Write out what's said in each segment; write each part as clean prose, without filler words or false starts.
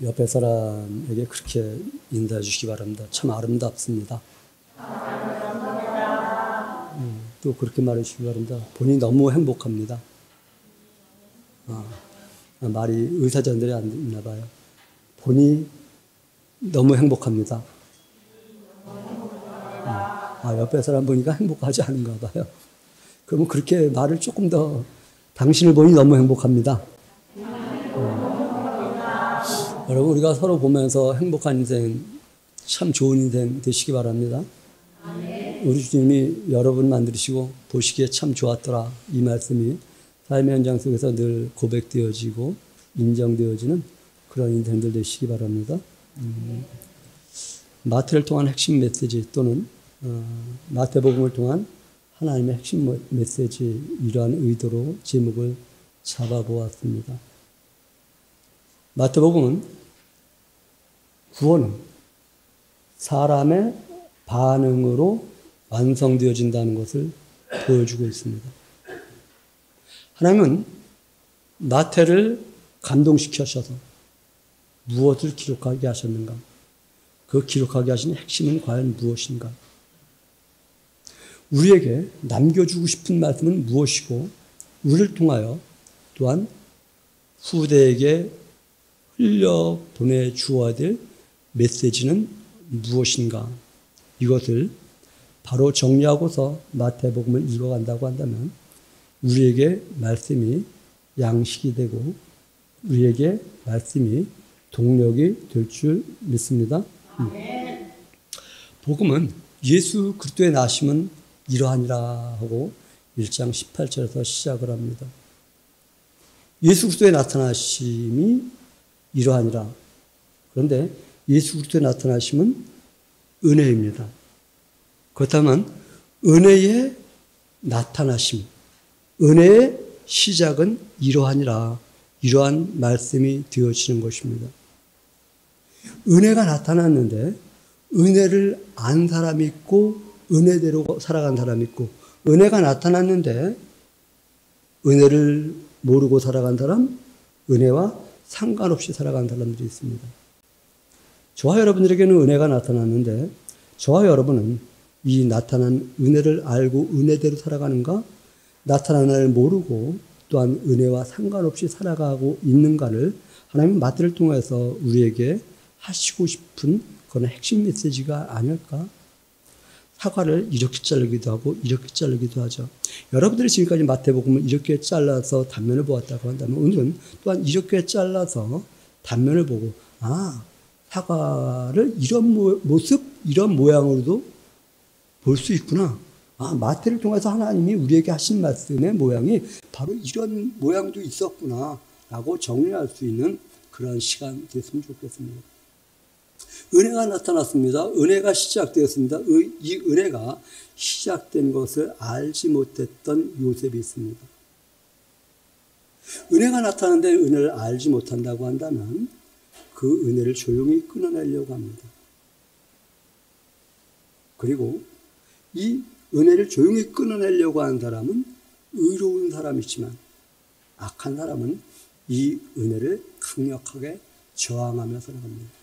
옆에 사람에게 그렇게 인사해 주시기 바랍니다. 참 아름답습니다. 또 그렇게 말해 주시기 바랍니다. 본인이 너무 행복합니다. 말이 의사전달이 안 됐나 봐요. 본인이 너무 행복합니다. 옆에 사람 보니까 행복하지 않은가 봐요. 그러면 그렇게 말을 조금 더 당신을 보니 너무 행복합니다. 여러분, 우리가 서로 보면서 행복한 인생, 참 좋은 인생 되시기 바랍니다. 우리 주님이 여러분 만드시고 보시기에 참 좋았더라. 이 말씀이 삶의 현장 속에서 늘 고백되어지고 인정되어지는 그런 인생들 되시기 바랍니다. 마태를 통한 핵심 메시지 또는 마태복음을 통한 하나님의 핵심 메시지, 이러한 의도로 제목을 잡아보았습니다. 마태복음은 구원은 사람의 반응으로 완성되어진다는 것을 보여주고 있습니다. 하나님은 마태를 감동시키셔서 무엇을 기록하게 하셨는가? 그 기록하게 하신 핵심은 과연 무엇인가? 우리에게 남겨주고 싶은 말씀은 무엇이고, 우리를 통하여 또한 후대에게 흘려보내 주어야 될 메시지는 무엇인가? 이것을 바로 정리하고서 마태복음을 읽어간다고 한다면 우리에게 말씀이 양식이 되고 우리에게 말씀이 동력이 될 줄 믿습니다. 복음은 예수 그리스도의 나심은 이러하니라 하고 1장 18절에서 시작을 합니다. 예수 그리스도의 나타나심이 이러하니라. 그런데 예수 그리스도의 나타나심은 은혜입니다. 그렇다면 은혜의 나타나심, 은혜의 시작은 이러하니라. 이러한 말씀이 되어지는 것입니다. 은혜가 나타났는데 은혜를 안 사람이 있고 은혜대로 살아간 사람이 있고, 은혜가 나타났는데 은혜를 모르고 살아간 사람, 은혜와 상관없이 살아간 사람들이 있습니다. 저와 여러분들에게는 은혜가 나타났는데 저와 여러분은 이 나타난 은혜를 알고 은혜대로 살아가는가, 나타난 은혜를 모르고 또한 은혜와 상관없이 살아가고 있는가를 하나님은 마태를 통해서 우리에게 하시고 싶은 그런 핵심 메시지가 아닐까? 사과를 이렇게 자르기도 하고 이렇게 자르기도 하죠. 여러분들이 지금까지 마태복음을 이렇게 잘라서 단면을 보았다고 한다면 오늘은 또한 이렇게 잘라서 단면을 보고 사과를 이런 모습, 이런 모양으로도 볼 수 있구나. 마태를 통해서 하나님이 우리에게 하신 말씀의 모양이 바로 이런 모양도 있었구나 라고 정리할 수 있는 그런 시간 됐으면 좋겠습니다. 은혜가 나타났습니다. 은혜가 시작되었습니다. 이 은혜가 시작된 것을 알지 못했던 요셉이 있습니다. 은혜가 나타나는데 은혜를 알지 못한다고 한다면 그 은혜를 조용히 끊어내려고 합니다. 그리고 이 은혜를 조용히 끊어내려고 하는 사람은 의로운 사람이지만 악한 사람은 이 은혜를 강력하게 저항하며 살아갑니다.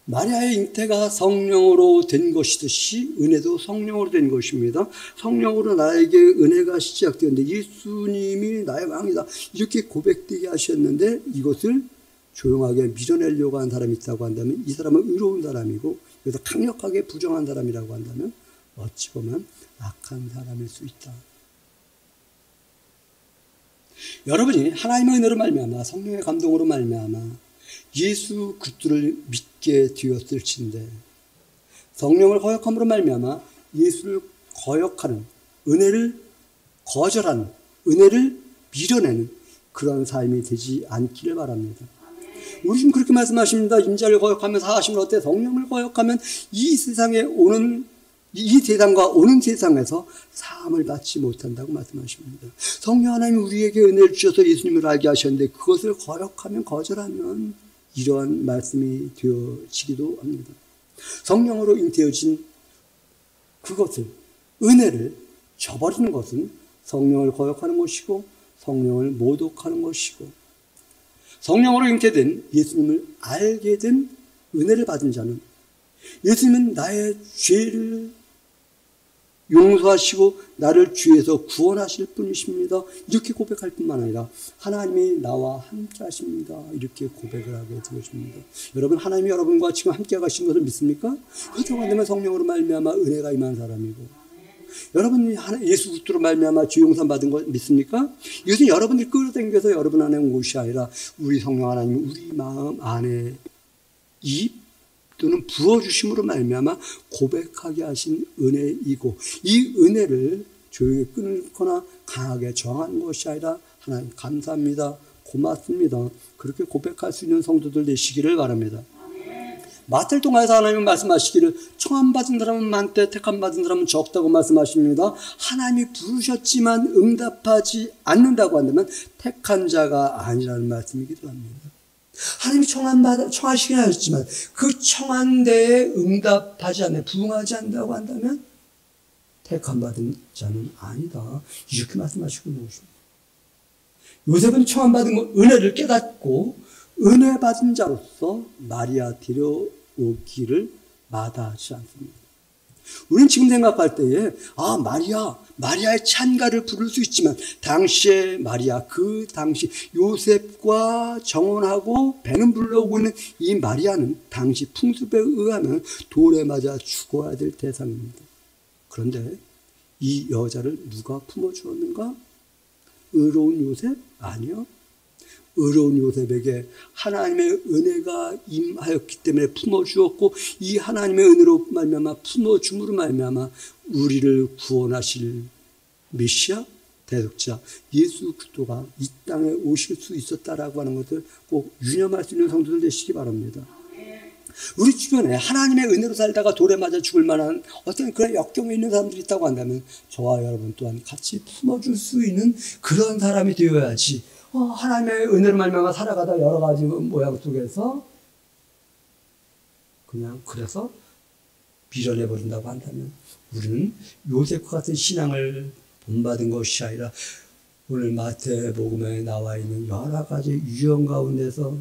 마리아의 잉태가 성령으로 된 것이듯이 은혜도 성령으로 된 것입니다. 성령으로 나에게 은혜가 시작되었는데 예수님이 나의 왕이다 이렇게 고백되게 하셨는데 이것을 조용하게 밀어내려고 하는 사람이 있다고 한다면 이 사람은 의로운 사람이고 그래서 강력하게 부정한 사람이라고 한다면 어찌 보면 악한 사람일 수 있다. 여러분이 하나님의 은혜로 말미암아 성령의 감동으로 말미암아 예수 그리스도를 믿게 되었을진데 성령을 거역함으로 말미암아 예수를 거역하는, 은혜를 거절하는, 은혜를 밀어내는 그런 삶이 되지 않기를 바랍니다. 우리 지금 그렇게 말씀하십니다. 임자를 거역하면 사하심을 어때? 성령을 거역하면 이 세상에 오는 이 세상과 오는 세상에서 사함을 받지 못한다고 말씀하십니다. 성령 하나님이 우리에게 은혜를 주셔서 예수님을 알게 하셨는데 그것을 거역하면 거절하면 이러한 말씀이 되어지기도 합니다. 성령으로 잉태어진 그것을, 은혜를 저버리는 것은 성령을 거역하는 것이고 성령을 모독하는 것이고 성령으로 잉태된 예수님을 알게 된 은혜를 받은 자는 예수님은 나의 죄를 용서하시고 나를 죄에서 구원하실 분이십니다. 이렇게 고백할 뿐만 아니라 하나님이 나와 함께 하십니다. 이렇게 고백을 하게 되십니다. 여러분, 하나님이 여러분과 지금 함께 가신 것을 믿습니까? 그렇다고 한다면 성령으로 말미암아 은혜가 임한 사람이고, 여러분이 예수 그리스도로 말미암아 죄 용서 받은 거 믿습니까? 이것은 여러분들 끌어당겨서 여러분 안에 온 것이 아니라 우리 성령 하나님 우리 마음 안에 또는 부어주심으로 말미암아 고백하게 하신 은혜이고, 이 은혜를 조용히 끊거나 강하게 정하는 것이 아니라 하나님 감사합니다, 고맙습니다, 그렇게 고백할 수 있는 성도들 되시기를 바랍니다. 마태를 통해서 하나님은 말씀하시기를 청함받은 사람은 많되 택함받은 사람은 적다고 말씀하십니다. 하나님이 부르셨지만 응답하지 않는다고 한다면 택한 자가 아니라는 말씀이기도 합니다. 하나님이 청하시긴 하셨지만 그 청한 데에 응답하지 않는, 부응하지 않는다고 한다면 택함받은 자는 아니다, 이렇게 말씀하시고 있는 것입니다. 요셉은 청함받은 은혜를 깨닫고 은혜 받은 자로서 마리아 데려오기를 마다하지 않습니다. 우리는 지금 생각할 때에 마리아의 찬가를 부를 수 있지만 당시에 마리아, 그 당시 요셉과 정혼하고 배는 불러오고 있는 이 마리아는 당시 풍습에 의하면 돌에 맞아 죽어야 될 대상입니다. 그런데 이 여자를 누가 품어주었는가? 의로운 요셉? 아니요. 의로운 요셉에게 하나님의 은혜가 임하였기 때문에 품어주었고, 이 하나님의 은혜로 말미암아 품어줌으로 말미암아 우리를 구원하실 메시아, 대속자 예수 그리스도가 이 땅에 오실 수 있었다라고 하는 것을 꼭 유념할 수 있는 성도들 되시기 바랍니다. 우리 주변에 하나님의 은혜로 살다가 돌에 맞아 죽을 만한 어떤 그런 역경에 있는 사람들이 있다고 한다면 저와 여러분 또한 같이 품어줄 수 있는 그런 사람이 되어야지, 하나님의 은혜로 말미암아 살아가다 여러 가지 모양 속에서 그냥 그래서 밀어내버린다고 한다면 우리는 요셉과 같은 신앙을 본받은 것이 아니라 오늘 마태복음에 나와 있는 여러 가지 유형 가운데서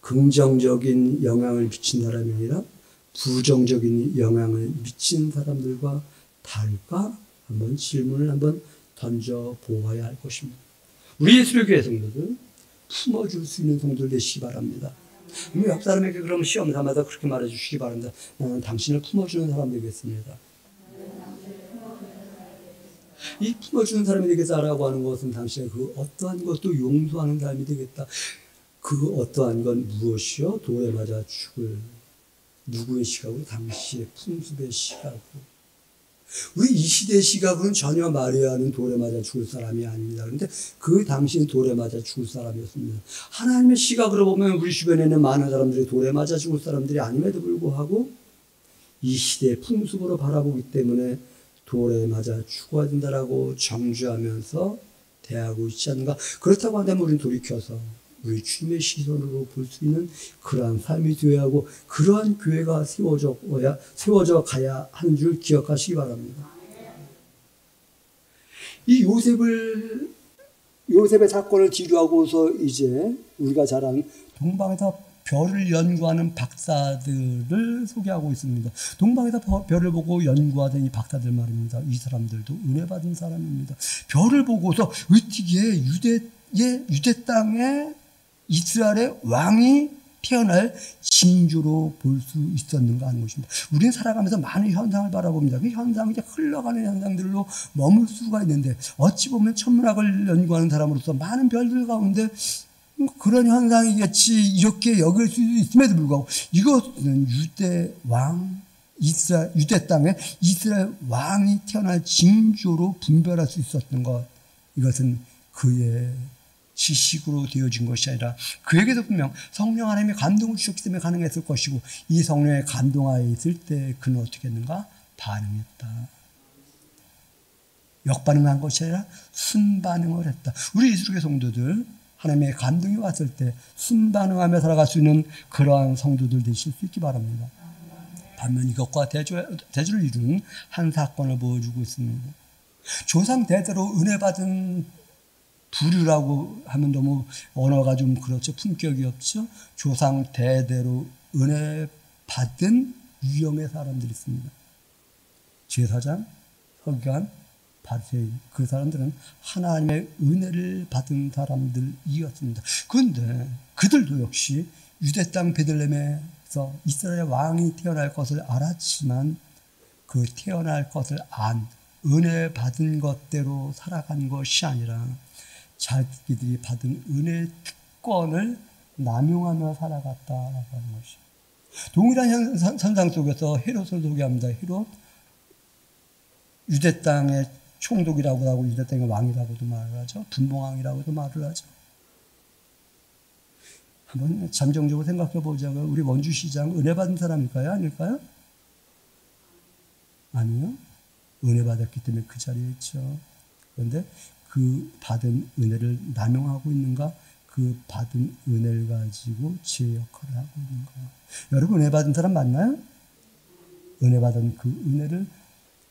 긍정적인 영향을 미친 사람이 아니라 부정적인 영향을 미친 사람들과 다를까? 한번 질문을 한번 던져보아야 할 것입니다. 우리 예수의 교회 성도들 품어줄 수 있는 성도들 되시기 바랍니다. 옆 사람에게 그럼 시험 삼아서 그렇게 말해주시기 바랍니다. 나는 당신을 품어주는 사람 되겠습니다. 이 품어주는 사람이 되겠다라고 하는 것은 당신의 그 어떠한 것도 용서하는 사람이 되겠다. 그 어떠한 건 무엇이요? 돌에 맞아 죽을 누구의 시각으로? 당시의 풍습의 시각으로. 우리 이 시대의 시각은 전혀 마리아는 돌에 맞아 죽을 사람이 아닙니다. 그런데 그 당시는 돌에 맞아 죽을 사람이었습니다. 하나님의 시각으로 보면 우리 주변에 있는 많은 사람들이 돌에 맞아 죽을 사람들이 아님에도 불구하고 이 시대의 풍습으로 바라보기 때문에 돌에 맞아 죽어야 된다라고 정죄하면서 대하고 있지 않는가. 그렇다고 한다면 우리는 돌이켜서 우리 주님의 시선으로 볼 수 있는 그러한 삶이 되어야 하고 그러한 교회가 세워져 가야 하는 줄 기억하시기 바랍니다. 이 요셉의 사건을 뒤로하고서 이제 우리가 잘 아는 동방에서 별을 연구하는 박사들을 소개하고 있습니다. 동방에서 별을 보고 연구하던 이 박사들 말입니다. 이 사람들도 은혜 받은 사람입니다. 별을 보고서 어떻게 유대 땅에 이스라엘의 왕이 태어날 징조로 볼 수 있었는가 하는 것입니다. 우리는 살아가면서 많은 현상을 바라봅니다. 그 현상이 이제 흘러가는 현상들로 머물 수가 있는데 어찌 보면 천문학을 연구하는 사람으로서 많은 별들 가운데 그런 현상이겠지 이렇게 여길 수 있음에도 불구하고 이것은 유대 땅에 이스라엘 왕이 태어날 징조로 분별할 수 있었던 것, 이것은 그의 지식으로 되어진 것이 아니라 그에게도 분명 성령 하나님의 감동을 주셨기 때문에 가능했을 것이고, 이 성령의 감동하에 있을 때 그는 어떻게 했는가? 반응했다. 역반응한 것이 아니라 순반응을 했다. 우리 예수의 성도들 하나님의 감동이 왔을 때 순반응하며 살아갈 수 있는 그러한 성도들 되실 수 있기 바랍니다. 반면 이것과 대조를 이루는 한 사건을 보여주고 있습니다. 조상 대대로 은혜 받은 부류라고 하면 너무 언어가 좀 그렇죠. 품격이 없죠. 조상 대대로 은혜 받은 유형의 사람들이 있습니다. 제사장, 서기관, 바리새인, 그 사람들은 하나님의 은혜를 받은 사람들이었습니다. 그런데 그들도 역시 유대 땅 베들레헴에서 이스라엘 왕이 태어날 것을 알았지만 그 태어날 것을 은혜 받은 것대로 살아간 것이 아니라 자기들이 받은 은혜의 특권을 남용하며 살아갔다라고 하는 것이. 동일한 선상 속에서 헤롯을 소개합니다. 헤롯, 유대 땅의 총독이라고 하고 유대 땅의 왕이라고도 말을 하죠. 분봉왕이라고도 말을 하죠. 한번 잠정적으로 생각해 보자고요. 우리 원주시장 은혜 받은 사람일까요? 아닐까요? 아니요. 은혜 받았기 때문에 그 자리에 있죠. 그런데 그 받은 은혜를 남용하고 있는가? 그 받은 은혜를 가지고 제 역할을 하고 있는가? 여러분 은혜 받은 사람 맞나요? 은혜 받은 그 은혜를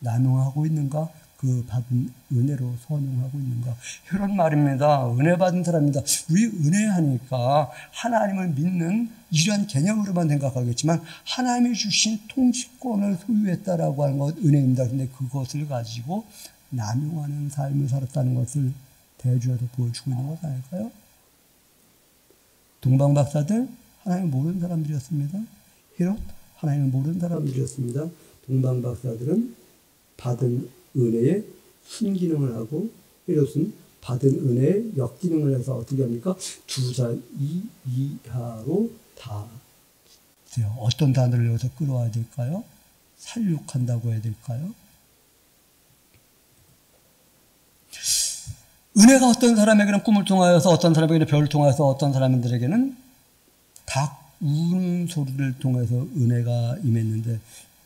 남용하고 있는가? 그 받은 은혜로 선용하고 있는가? 이런 말입니다. 은혜 받은 사람입니다. 우리 은혜하니까 하나님을 믿는 이러한 개념으로만 생각하겠지만 하나님이 주신 통치권을 소유했다라고 하는 것 은혜입니다. 그런데 그것을 가지고 남용하는 삶을 살았다는 것을 대주에서 보여주고 있는 것 아닐까요? 동방박사들 하나님을 모르는 사람들이었습니다. 헤롯 하나님을 모르는 사람들이었습니다. 동방박사들은 받은 은혜에 순기능을 하고 헤롯은 받은 은혜에 역기능을 해서 어떻게 합니까? 두 자리 이하로 다 돼요. 어떤 단어를 여기서 끌어와야 될까요? 살육한다고 해야 될까요? 은혜가 어떤 사람에게는 꿈을 통하여서 어떤 사람에게는 별을 통하여서 어떤 사람들에게는 닭 울음소리를 통해서 은혜가 임했는데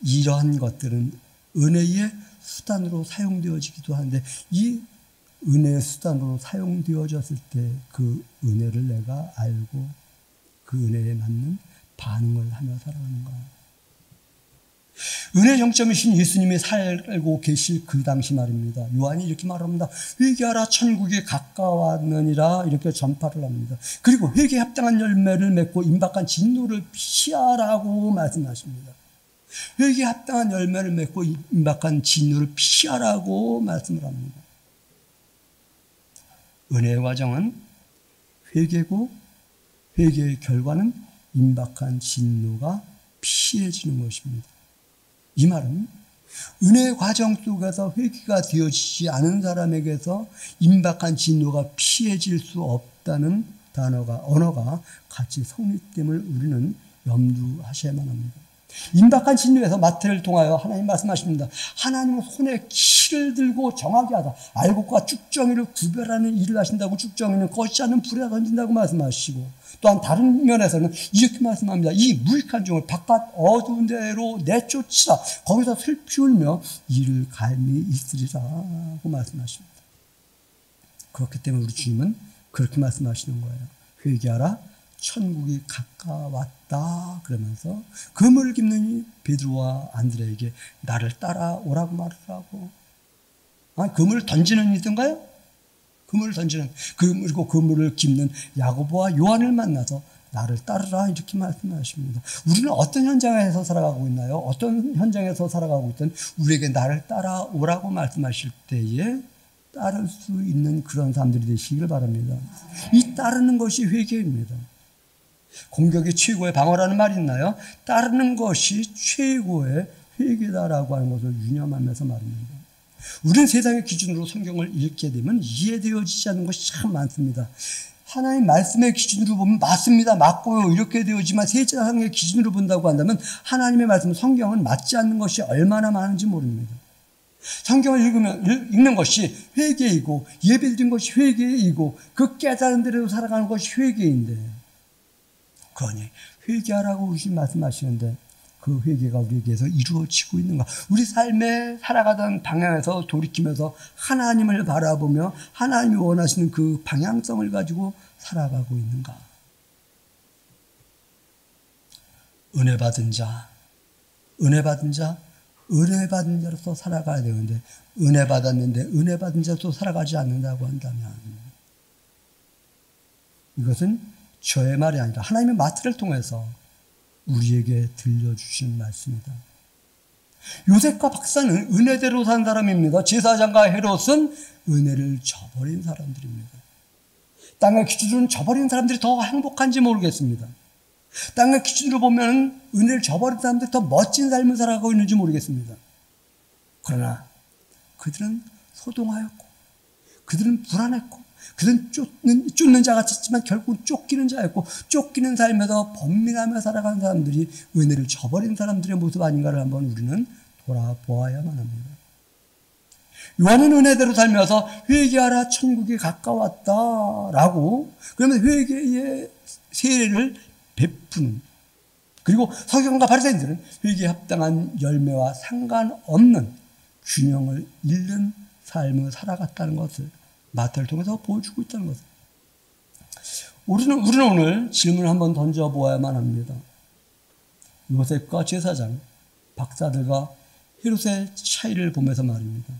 이러한 것들은 은혜의 수단으로 사용되어지기도 하는데 이 은혜의 수단으로 사용되어졌을 때 그 은혜를 내가 알고 그 은혜에 맞는 반응을 하며 살아가는가. 은혜 정점이신 예수님이 살고 계실 그 당시 말입니다. 요한이 이렇게 말합니다. 회개하라 천국이 가까웠느니라 이렇게 전파를 합니다. 그리고 회개에 합당한 열매를 맺고 임박한 진노를 피하라고 말씀하십니다. 회개에 합당한 열매를 맺고 임박한 진노를 피하라고 말씀을 합니다. 은혜의 과정은 회개고 회개의 결과는 임박한 진노가 피해지는 것입니다. 이 말은 은혜의 과정 속에서 회개가 되어지지 않은 사람에게서 임박한 진노가 피해질 수 없다는 언어가 같이 성립됨을 우리는 염두하셔야만 합니다. 임박한 진노에서 마태를 통하여 하나님 말씀하십니다. 하나님은 손에 키를 들고 정하게 하다. 알곡과 쭉정이를 구별하는 일을 하신다고 쭉정이는 꺼지지 않는 불에 던진다고 말씀하시고 또한 다른 면에서는 이렇게 말씀합니다. 이 무익한 종을 바깥 어두운 데로 내쫓으라. 거기서 슬피 울며 이를 갈미 있으리라고 말씀하십니다. 그렇기 때문에 우리 주님은 그렇게 말씀하시는 거예요. 회개하라. 천국이 가까웠다 그러면서 그물을 깁는 베드로와 안드레에게 나를 따라오라고 말을 하고 그물을 던지는 이든가요? 그리고 그물을 깁는 야고보와 요한을 만나서 나를 따르라 이렇게 말씀하십니다. 우리는 어떤 현장에서 살아가고 있나요? 어떤 현장에서 살아가고 있든 우리에게 나를 따라오라고 말씀하실 때에 따를 수 있는 그런 사람들이 되시길 바랍니다. 이 따르는 것이 회개입니다. 공격이 최고의 방어라는 말이 있나요? 따르는 것이 최고의 회개다라고 하는 것을 유념하면서 말입니다. 우리는 세상의 기준으로 성경을 읽게 되면 이해되어지지 않는 것이 참 많습니다. 하나님 말씀의 기준으로 보면 맞습니다. 맞고요. 이렇게 되어지만 세상의 기준으로 본다고 한다면 하나님의 말씀, 성경은 맞지 않는 것이 얼마나 많은지 모릅니다. 성경을 읽는 것이 회개이고 예배드린 것이 회개이고 그 깨달은 대로 살아가는 것이 회개인데 그러니 회개하라고 우리 말씀하시는데 그 회개가 우리에게서 이루어지고 있는가? 우리 삶에 살아가던 방향에서 돌이키면서 하나님을 바라보며 하나님이 원하시는 그 방향성을 가지고 살아가고 있는가? 은혜 받은 자로서 살아가야 되는데 은혜 받았는데 은혜 받은 자로서 살아가지 않는다고 한다면 이것은 저의 말이 아니라 하나님의 마트를 통해서 우리에게 들려주신 말씀이다. 요셉과 박사는 은혜대로 산 사람입니다. 제사장과 헤롯은 은혜를 저버린 사람들입니다. 땅의 기준으로는 저버린 사람들이 더 행복한지 모르겠습니다. 땅의 기준으로 보면 은혜를 저버린 사람들이 더 멋진 삶을 살아가고 있는지 모르겠습니다. 그러나 그들은 소동하였고, 그들은 불안했고, 그들은 쫓는 자 같았지만 결국 쫓기는 자였고, 쫓기는 삶에서 번민하며 살아가는 사람들이 은혜를 저버린 사람들의 모습 아닌가를 한번 우리는 돌아보아야만 합니다. 요한은 은혜대로 살면서 회개하라 천국이 가까웠다라고, 그러면 회개의 세례를 베푸는, 그리고 서기관과 바리새인들은 회개에 합당한 열매와 상관없는 균형을 잃는 삶을 살아갔다는 것을 마태를 통해서 보여주고 있다는 것을, 우리는 오늘 질문을 한번 던져보아야만 합니다. 요셉과 제사장, 박사들과 헤롯의 차이를 보면서 말입니다.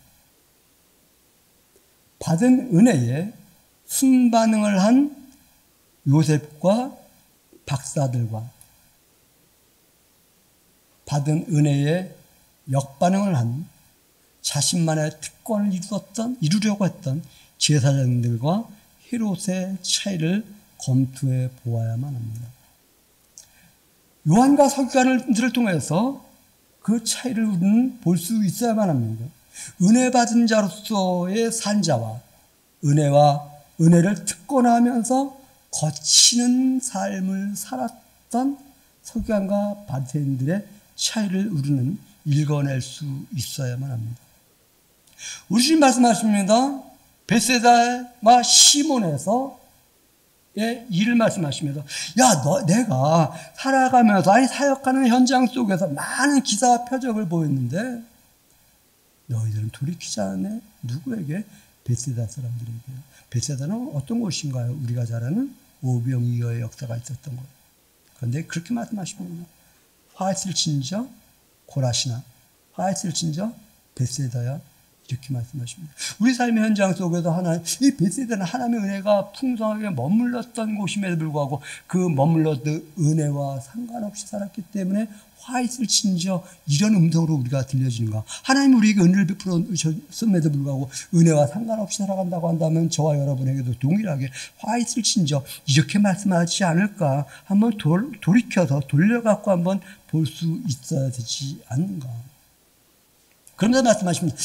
받은 은혜에 순반응을 한 요셉과 박사들과 받은 은혜에 역반응을 한 자신만의 특권을 이루려고 했던 제사장들과 헤롯의 차이를 검토해 보아야만 합니다. 요한과 서기관들을 통해서 그 차이를 우리는 볼 수 있어야만 합니다. 은혜 받은 자로서의 산자와 은혜를 특권하면서 거치는 삶을 살았던 서기관과 바리새인들의 차이를 우리는 읽어낼 수 있어야만 합니다. 우리 주님 말씀하십니다. 벳세다와 시몬에서의 일을 말씀하시면서, 내가 살아가면서, 사역하는 현장 속에서 많은 기사와 표적을 보였는데 너희들은 돌이키지 않네. 누구에게? 벳세다 사람들에게. 벳세다는 어떤 곳인가요? 우리가 잘 아는 오병이어의 역사가 있었던 곳. 그런데 그렇게 말씀하십니다. 화했을 진저 고라시나, 화했을 진저 벳세다야, 이렇게 말씀하십니다. 우리 삶의 현장 속에서 이 벳세다는 하나님의 은혜가 풍성하게 머물렀던 곳임에도 불구하고 그 머물렀던 은혜와 상관없이 살았기 때문에 화있을 진저 이런 음성으로 우리가 들려지는가? 하나님 우리에게 은혜를 베풀었음에도 불구하고 은혜와 상관없이 살아간다고 한다면 저와 여러분에게도 동일하게 화있을 진저 이렇게 말씀하지 않을까? 한번 돌이켜서 돌려갖고 한번 볼 수 있어야 되지 않는가? 그러면서 말씀하십니다.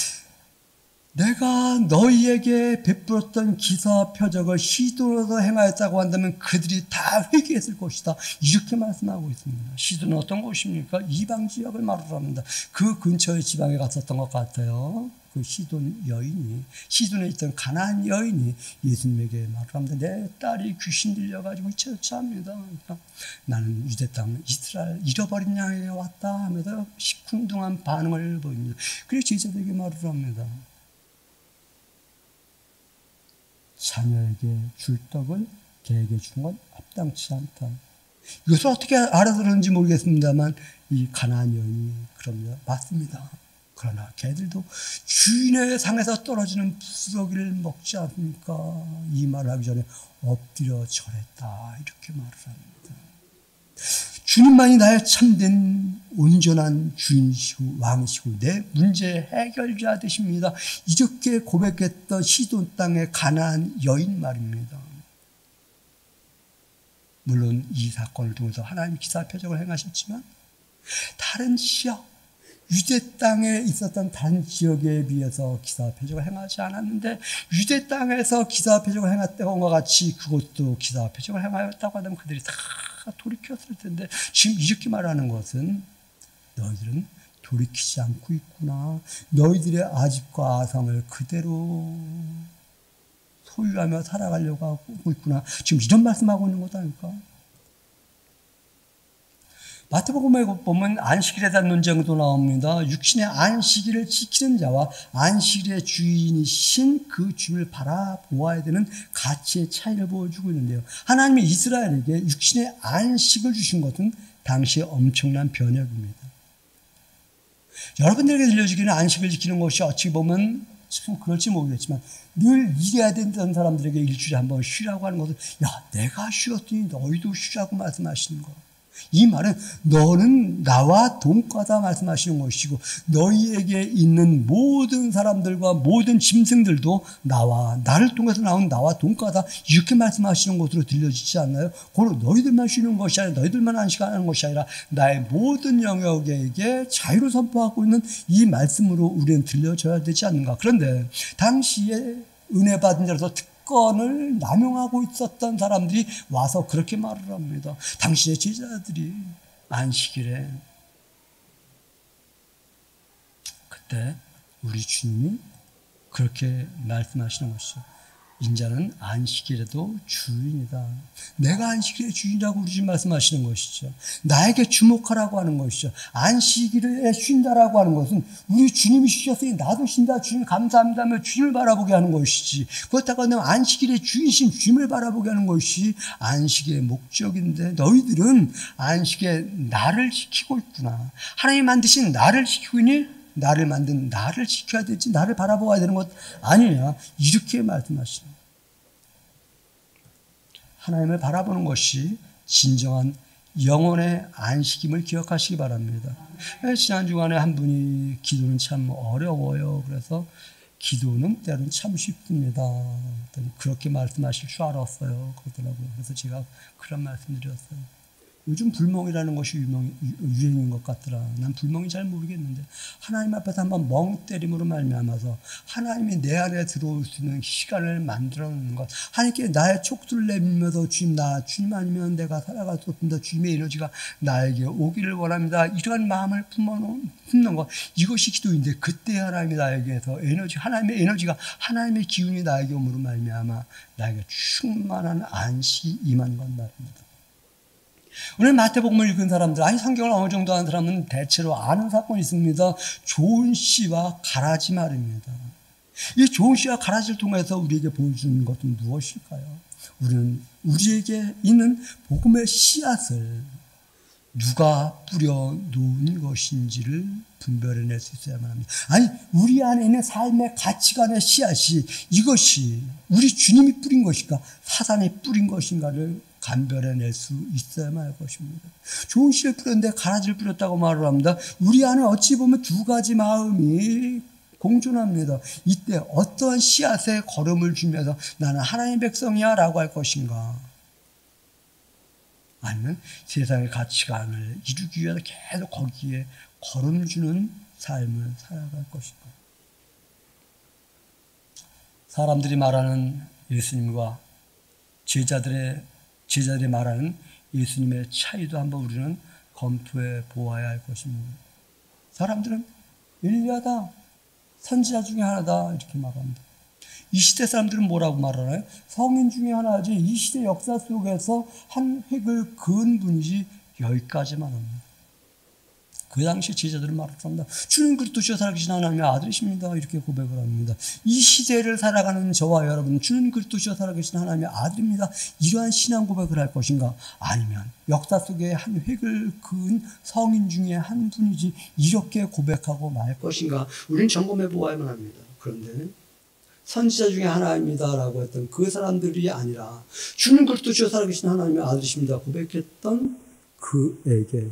내가 너희에게 베풀었던 기사와 표적을 시도로서 행하였다고 한다면 그들이 다 회개했을 것이다. 이렇게 말씀하고 있습니다. 시도는 어떤 곳입니까? 이방 지역을 말을 합니다. 그 근처의 지방에 갔었던 것 같아요. 그 시돈 여인이, 시돈에 있던 가나안 여인이 예수님에게 말을 합니다. 내 딸이 귀신 들려가지고 처참합니다. 그러니까 나는 유대 땅 이스라엘 잃어버린 양에게 왔다 하면서 시큰둥한 반응을 보입니다. 그래서 제자들에게 말을 합니다. 자녀에게 줄 떡을 개에게 주는 건 합당치 않다. 이것을 어떻게 알아들었는지 모르겠습니다만 이 가나안 여인이 그럽니다. 맞습니다. 그러나 개들도 주인의 상에서 떨어지는 부스러기를 먹지 않습니까? 이 말을 하기 전에 엎드려 절했다. 이렇게 말을 합니다. 주님만이 나의 참된 온전한 주인이시고 왕이시고 내 문제 해결자 되십니다. 이렇게 고백했던 시돈 땅의 가나안 여인 말입니다. 물론 이 사건을 통해서 하나님이 기사 표적을 행하셨지만 다른 지역, 유대 땅에 있었던 다른 지역에 비해서 기사 표적을 행하지 않았는데 유대 땅에서 기사 표적을 행했던 것 같이 그것도 기사 표적을 행하였다고 하면 그들이 다 돌이켰을 텐데 지금 이렇게 말하는 것은 너희들은 돌이키지 않고 있구나. 너희들의 아집과 아성을 그대로 소유하며 살아가려고 하고 있구나. 지금 이런 말씀하고 있는 것도 아닐까? 마태복음에 보면 안식일에 대한 논쟁도 나옵니다. 육신의 안식일을 지키는 자와 안식일의 주인이신 그 주를 바라보아야 되는 가치의 차이를 보여주고 있는데요. 하나님이 이스라엘에게 육신의 안식을 주신 것은 당시에 엄청난 변혁입니다. 여러분들에게 들려주기는 안식을 지키는 것이 어찌 보면 참 그럴지 모르겠지만 늘 일해야 된다는 사람들에게 일주일에 한 번 쉬라고 하는 것은 야, 내가 쉬었더니 너희도 쉬라고 말씀하시는 거. 이 말은 너는 나와 동과다 말씀하시는 것이고 너희에게 있는 모든 사람들과 모든 짐승들도 나를 통해서 나온 나와 동과다 이렇게 말씀하시는 것으로 들려지지 않나요? 고로 너희들만 쉬는 것이 아니라 너희들만 안식하는 것이 아니라 나의 모든 영역에게 자유를 선포하고 있는 이 말씀으로 우리는 들려져야 되지 않는가. 그런데 당시에 은혜 받은 자로서 특권을 남용하고 있었던 사람들이 와서 그렇게 말을 합니다. 당신의 제자들이 안식일에 그때 우리 주님이 그렇게 말씀하시는 것이죠. 인자는 안식일에도 주인이다. 내가 안식일의 주인이라고 우리 주님 말씀하시는 것이죠. 나에게 주목하라고 하는 것이죠. 안식일에 쉰다라고 하는 것은 우리 주님이 쉬셨으니 나도 쉰다. 주님 감사합니다며 주님을 바라보게 하는 것이지. 그렇다고 하면 안식일의 주인이신 주님을 바라보게 하는 것이 안식의 목적인데 너희들은 안식에 나를 지키고 있구나. 하나님이 만드신 나를 지키고 있니? 나를 만든 나를 지켜야 되지 나를 바라보아야 되는 것 아니냐 이렇게 말씀하시는 하나님을 바라보는 것이 진정한 영혼의 안식임을 기억하시기 바랍니다. 지난 주간에 한 분이 기도는 참 어려워요. 그래서 기도는 때로는 참 쉽습니다. 그렇게 말씀하실 줄 알았어요. 그러더라고요. 그래서 제가 그런 말씀드렸어요. 요즘 불멍이라는 것이 유행인 것 같더라. 난 불멍이 잘 모르겠는데 하나님 앞에서 한번 멍 때림으로 말미암아서 하나님이 내 안에 들어올 수 있는 시간을 만들어 놓는 것. 하나님께 나의 촉수를 내밀면서 주님 아니면 내가 살아갈 수 없습니다. 주님의 에너지가 나에게 오기를 원합니다. 이러한 마음을 품는 것. 이것이 기도인데 그때 하나님이 나에게서 하나님의 에너지가 하나님의 기운이 나에게 오므로 말미암아 나에게 충만한 안식이 임한 것 말입니다. 오늘 마태복음을 읽은 사람들, 성경을 어느 정도 아는 사람은 대체로 아는 사건이 있습니다. 좋은 씨와 가라지 말입니다. 이 좋은 씨와 가라지를 통해서 우리에게 보여주는 것은 무엇일까요? 우리는 우리에게 있는 복음의 씨앗을 누가 뿌려 놓은 것인지를 분별해낼 수 있어야만 합니다. 우리 안에 있는 삶의 가치관의 씨앗이 이것이 우리 주님이 뿌린 것인가 사단이 뿌린 것인가를 감별해낼 수 있어야만 할 것입니다. 좋은 씨를 뿌렸는데 가라지를 뿌렸다고 말을 합니다. 우리 안에 어찌 보면 두 가지 마음이 공존합니다. 이때 어떠한 씨앗에 걸음을 주면서 나는 하나님의 백성이야 라고 할 것인가, 아니면 세상의 가치관을 이루기 위해서 계속 거기에 걸음 주는 삶을 살아갈 것인가. 사람들이 말하는 예수님과 제자들이 말하는 예수님의 차이도 한번 우리는 검토해 보아야 할 것입니다. 사람들은 엘리야다, 선지자 중에 하나다 이렇게 말합니다. 이 시대 사람들은 뭐라고 말하나요? 성인 중에 하나지 이 시대 역사 속에서 한 획을 그은 분이지 여기까지만 합니다. 그 당시 제자들은 말합니다. 주는 그리스도시여 살아계신 하나님의 아들이십니다. 이렇게 고백을 합니다. 이 시대를 살아가는 저와 여러분, 주는 그리스도시여 살아계신 하나님의 아들입니다. 이러한 신앙 고백을 할 것인가? 아니면 역사 속에 한 획을 그은 성인 중에 한 분이지 이렇게 고백하고 말 것인가? 우리는 점검해 보아야만 합니다. 그런데 선지자 중에 하나입니다라고 했던 그 사람들이 아니라 주는 그리스도시여 살아계신 하나님의 아들이십니다 고백했던 그에게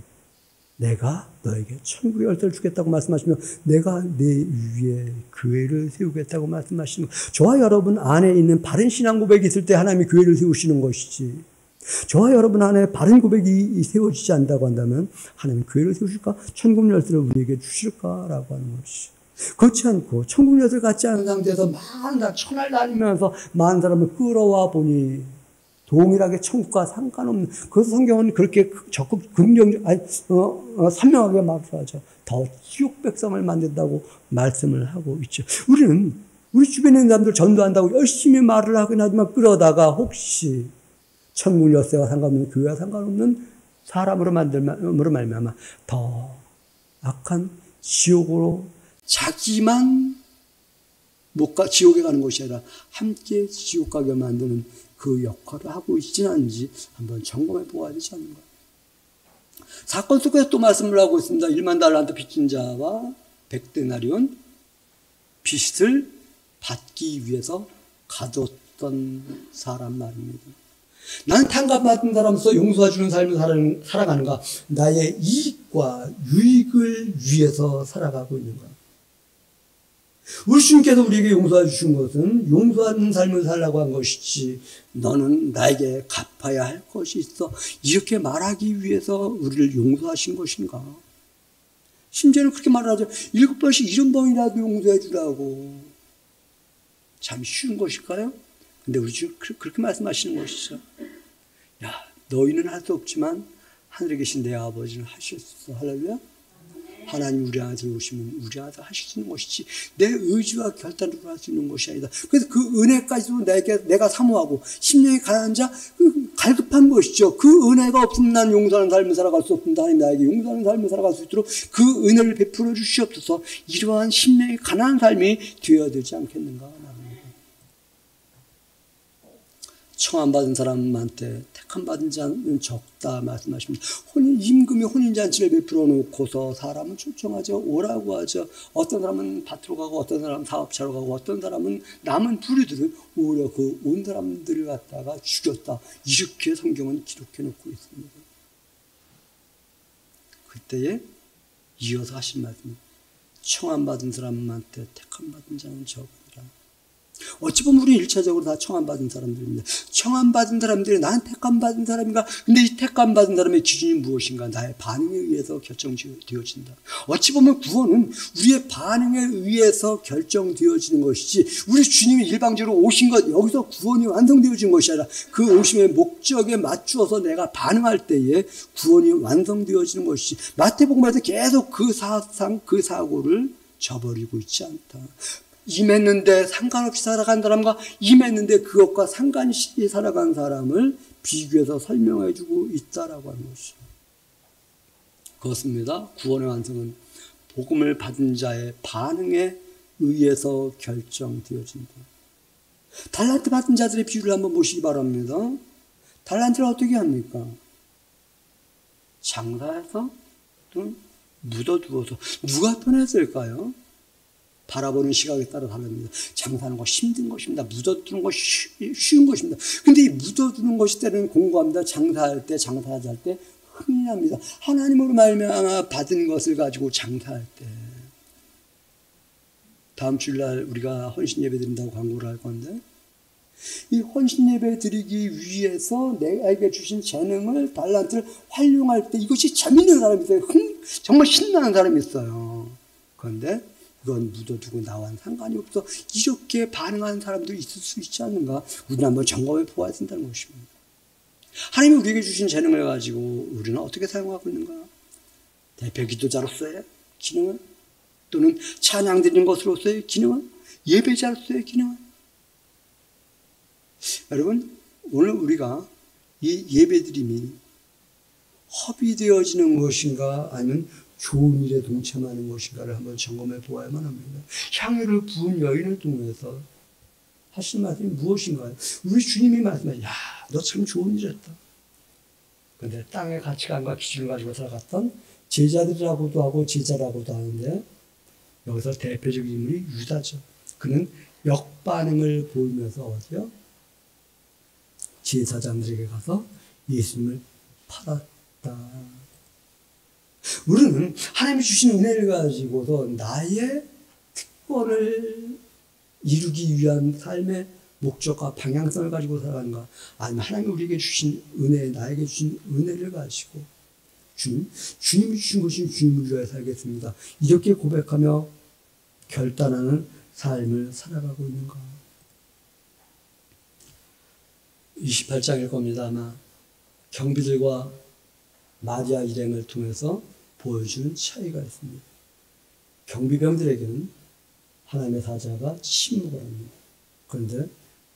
내가 너에게 천국의 열쇠를 주겠다고 말씀하시며 내가 내 위에 교회를 세우겠다고 말씀하시는 것. 저와 여러분 안에 있는 바른 신앙 고백이 있을 때 하나님이 교회를 세우시는 것이지, 저와 여러분 안에 바른 고백이 세워지지 않는다고 한다면 하나님이 교회를 세우실까? 천국 열쇠를 우리에게 주실까라고 하는 것이죠. 그렇지 않고 천국 열쇠를 갖지 않은 상태에서 천하를 다니면서 많은 사람을 끌어와 보니 동일하게 천국과 상관없는, 그래서 성경은 그렇게 적극 선명하게 말하죠. 더 지옥 백성을 만든다고 말씀을 하고 있죠. 우리는 우리 주변에 있는 사람들 전도한다고 열심히 말을 하긴 하지만 끌어다가 혹시 천국 열쇠와 상관없는, 교회와 상관없는 사람으로 만들므로 말미암아 더 악한 지옥으로 자기만 지옥에 가는 것이 아니라 함께 지옥 가게 만드는 그 역할을 하고 있지는 않은지 한번 점검해 보아야 되지 않는가. 사건 속에서 또 말씀을 하고 있습니다. 1만 달란트 빚진 자와 100데나리온 빚을 받기 위해서 가뒀던 사람 말입니다. 나는 탕감받은 사람으로서 용서해주는 삶을 살아가는가? 나의 이익과 유익을 위해서 살아가고 있는가? 우리 주님께서 우리에게 용서해 주신 것은 용서하는 삶을 살라고 한 것이지, 너는 나에게 갚아야 할 것이 있어, 이렇게 말하기 위해서 우리를 용서하신 것인가? 심지어는 그렇게 말하죠. 7번씩 70번이라도 용서해 주라고. 참 쉬운 것일까요? 근데 우리 주님 그렇게 말씀하시는 것이죠. 야, 너희는 할 수 없지만 하늘에 계신 내 아버지는 하실 수 있어. 할렐루야. 하나님 우리 안에 들어오시면 우리 안에서 하실 수 있는 것이지, 내 의지와 결단으로 할 수 있는 것이 아니다. 그래서 그 은혜까지도 내가 사모하고 심령이 가난한 자 갈급한 것이죠. 그 은혜가 없으면 난 용서하는 삶을 살아갈 수 없습니다. 하나님 나에게 용서하는 삶을 살아갈 수 있도록 그 은혜를 베풀어 주시옵소서. 이러한 심령이 가난한 삶이 되어야 되지 않겠는가. 청함받은 사람한테 택함받은 자는 적다 말씀하십니다. 임금이 혼인잔치를 베풀어 놓고서 사람은 초청하죠. 오라고 하죠. 어떤 사람은 밭으로 가고, 어떤 사람은 사업차로 가고, 어떤 사람은 남은 부류들을 오히려 그 온 사람들을 갖다가 죽였다. 이렇게 성경은 기록해 놓고 있습니다. 그때에 이어서 하신 말씀, 청함받은 사람한테 택함받은 자는 적으리라. 어찌 보면 우리 1차적으로 다 청함받은 사람들입니다. 청함받은 사람들이 나는 택함받은 사람인가? 근데 이 택함받은 사람의 기준이 무엇인가? 나의 반응에 의해서 결정되어진다. 어찌 보면 구원은 우리의 반응에 의해서 결정되어지는 것이지, 우리 주님이 일방적으로 오신 것, 여기서 구원이 완성되어진 것이 아니라 그 오심의 목적에 맞추어서 내가 반응할 때에 구원이 완성되어지는 것이지, 마태복음에서 계속 그 사상, 그 사고를 저버리고 있지 않다. 임했는데 상관없이 살아간 사람과 임했는데 그것과 상관없이 살아간 사람을 비교해서 설명해 주고 있다라고 하는 것이죠. 그렇습니다. 구원의 완성은 복음을 받은 자의 반응에 의해서 결정되어진다. 달란트 받은 자들의 비유를 한번 보시기 바랍니다. 달란트를 어떻게 합니까? 장사해서 또 묻어두어서. 누가 편했을까요? 바라보는 시각에 따라 다릅니다. 장사하는 거 힘든 것입니다. 묻어두는 거 쉬운 것입니다. 근데 이 묻어두는 것이 때는 공고합니다. 장사할 때, 장사하지 할 때 흥이 납니다. 하나님으로 말미암아 받은 것을 가지고 장사할 때. 다음 주일날 우리가 헌신 예배 드린다고 광고를 할 건데, 이 헌신 예배 드리기 위해서 내게 주신 재능을, 달란트를 활용할 때 이것이 재밌는 사람이 있어요. 정말 신나는 사람이 있어요. 그런데 그건 묻어두고 나와는 상관이 없어. 이렇게 반응하는 사람들이 있을 수 있지 않는가? 우리는 한번 점검해 보아야 된다는 것입니다. 하나님이 우리에게 주신 재능을 가지고 우리는 어떻게 사용하고 있는가? 대표 기도자로서의 기능은, 또는 찬양 드리는 것으로서의 기능은, 예배자로서의 기능은. 여러분, 오늘 우리가 이 예배드림이 허비되어지는 것인가, 아니면 좋은 일에 동참하는 것인가를 한번 점검해 보아야만 합니다. 향유를 부은 여인을 통해서 하신 말씀이 무엇인가요? 우리 주님이 말씀하신, 야, 너 참 좋은 일 했다. 그런데 땅의 가치관과 기준을 가지고 살아갔던 제자들이라고도 하고 제자라고도 하는데, 여기서 대표적인 인물이 유다죠. 그는 역반응을 보이면서 어디요? 제사장들에게 가서 예수님을 팔았다. 우리는 하나님이 주신 은혜를 가지고서 나의 특권을 이루기 위한 삶의 목적과 방향성을 가지고 살아가는가, 아니면 하나님이 우리에게 주신 은혜, 나에게 주신 은혜를 가지고 주님이 주신 것이 주님을 위하여 살겠습니다, 이렇게 고백하며 결단하는 삶을 살아가고 있는가. 28장일 겁니다. 아마 경비들과 마리아 일행을 통해서 보여주는 차이가 있습니다. 경비병들에게는 하나님의 사자가 침묵을 합니다. 그런데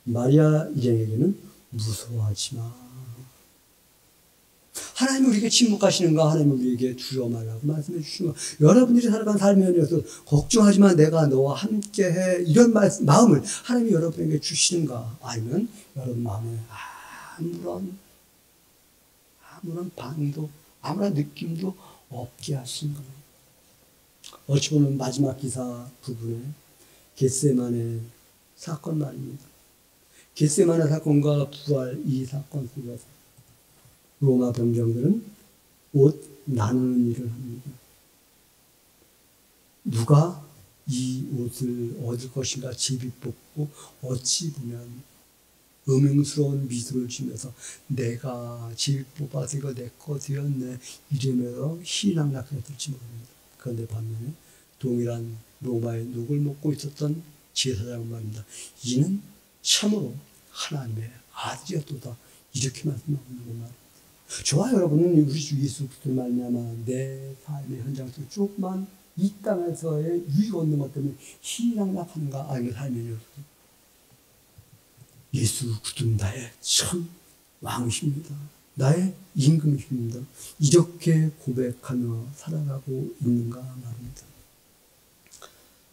마리아 일행에게는 무서워하지 마. 하나님이 우리에게 침묵하시는가, 하나님이 우리에게 두려워 말라고 말씀해 주시는가. 여러분들이 살아간 삶에서 걱정하지 마, 내가 너와 함께해, 이런 마음을 하나님이 여러분에게 주시는가, 아니면 여러분 마음에 아무런 반응도, 아무런 느낌도 없게 하시는가. 어찌 보면 마지막 기사 부분에 겟세마네 사건 말입니다. 겟세마네 사건과 부활 이 사건 속에서 로마 병정들은 옷 나누는 일을 합니다. 누가 이 옷을 얻을 것인가 제비뽑고 어찌 보면 음흉스러운 미소를 지면서 내가 제비뽑아서 이거 내 거 되었네 이러면서 희낙낙했을지 모릅니다. 그런데 반면에 동일한 로마의 녹을 먹고 있었던 제사장은 말입니다. 이는 참으로 하나님의 아들이었도다 이렇게 말씀하고 있는 말입니다. 저와 여러분은 우리 주 예수 그리스도를 말미암아 내 삶의 현장 속에 조금만 이 땅에서의 유익 얻는 것 때문에 희낙낙하는가 아니면 삶의 예수 그리스도는 나의 참 왕이십니다. 나의 임금이십니다. 이렇게 고백하며 살아가고 있는가 말입니다.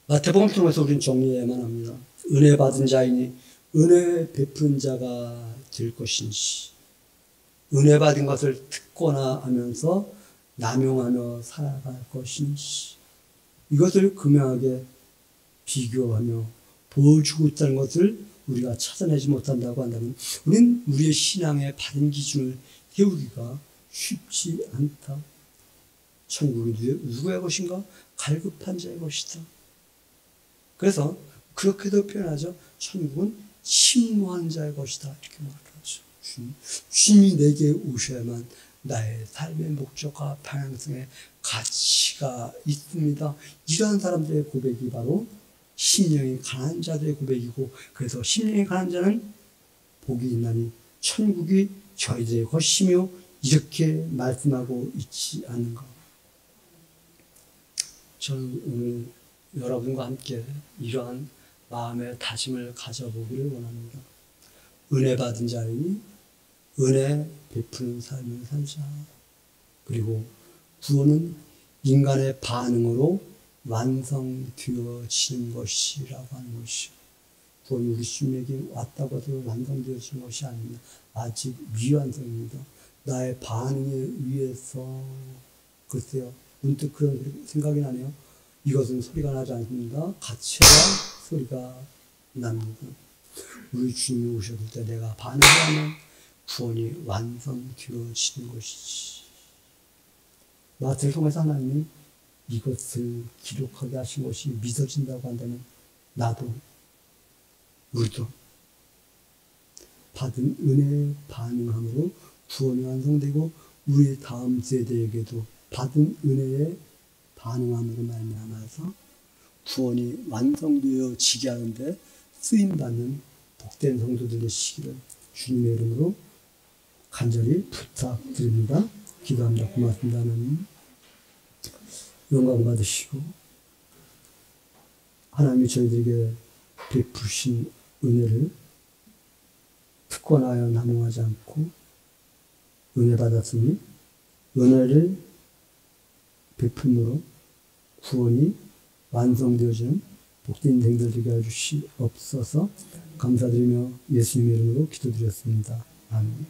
마태복음 통해서 우리는 정리해야만 합니다. 은혜 받은 자이니 은혜 베푸는 자가 될 것인지 은혜 받은 것을 듣거나 하면서 남용하며 살아갈 것인지 이것을 금명하게 비교하며 보여주고 있다는 것을 우리가 찾아내지 못한다고 한다면 우리는 우리의 신앙의 바른 기준을 세우기가 쉽지 않다. 천국이 누구의 것인가? 갈급한 자의 것이다. 그래서 그렇게도 표현하죠. 천국은 침노한 자의 것이다. 이렇게 말하죠. 주님이 내게 오셔야만 나의 삶의 목적과 방향성의 가치가 있습니다. 이러한 사람들의 고백이 바로 심령이 가난한 자들의 고백이고 그래서 심령이 가난한 자는 복이 있나니 천국이 저희들의 것이며 이렇게 말씀하고 있지 않은가. 저는 오늘 여러분과 함께 이러한 마음의 다짐을 가져보기를 원합니다. 은혜 받은 자이니 은혜 베푸는 삶을 살자. 그리고 구원은 인간의 반응으로 완성되어지는 것이라고 하는 것이요. 구원이 우리 주님에게 왔다고 해도 완성되어지는 것이 아닙니다. 아직 미완성입니다. 나의 반응에 의해서 글쎄요. 문득 그런 생각이 나네요. 이것은 소리가 나지 않습니다. 갇혀야 소리가 납니다. 우리 주님이 오셨을 때 내가 반응을 하면 구원이 완성되어지는 것이지. 마태를 통해서 하나님이 이것을 기록하게 하신 것이 믿어진다고 한다면 나도 우리도 받은 은혜에 반응함으로 구원이 완성되고 우리 다음 세대에게도 받은 은혜에 반응함으로 말미암아서 구원이 완성되어지게 하는데 쓰임받는 복된 성도들 되시기를 주님의 이름으로 간절히 부탁드립니다. 기도합니다. 고맙습니다. 하나님 영광 받으시고 하나님이 저희들에게 베푸신 은혜를 특권하여 남용하지 않고 은혜 받았으니 은혜를 베품으로 구원이 완성되어지는 복된 인생들 되게 해주시옵소서. 감사드리며 예수님의 이름으로 기도드렸습니다. 아멘.